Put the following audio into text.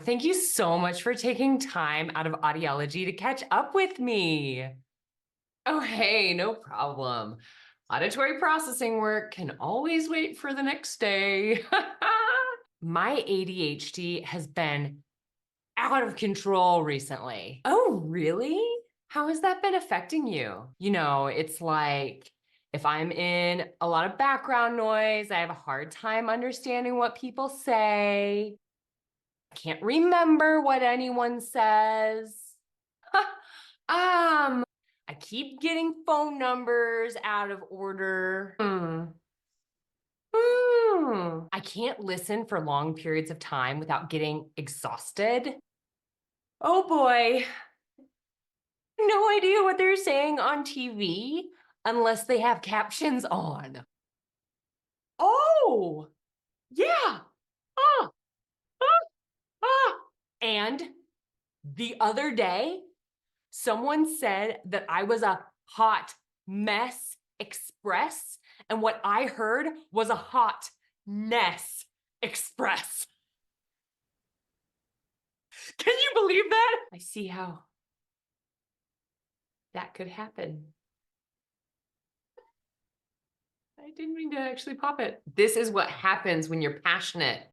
thank you so much for taking time out of audiology to catch up with me. Oh, hey, no problem. Auditory processing work can always wait for the next day. My ADHD has been out of control recently. Oh, really? How has that been affecting you? You know, it's like if I'm in a lot of background noise, I have a hard time understanding what people say. I can't remember what anyone says. I keep getting phone numbers out of order. I can't listen for long periods of time without getting exhausted. Oh boy. No idea what they're saying on TV unless they have captions on. Oh, yeah. Ah, ah, ah. And the other day, someone said that I was a hot mess express, and what I heard was a hot ness express. Can you believe that? I see how that could happen. I didn't mean to actually pop it. This is what happens when you're passionate.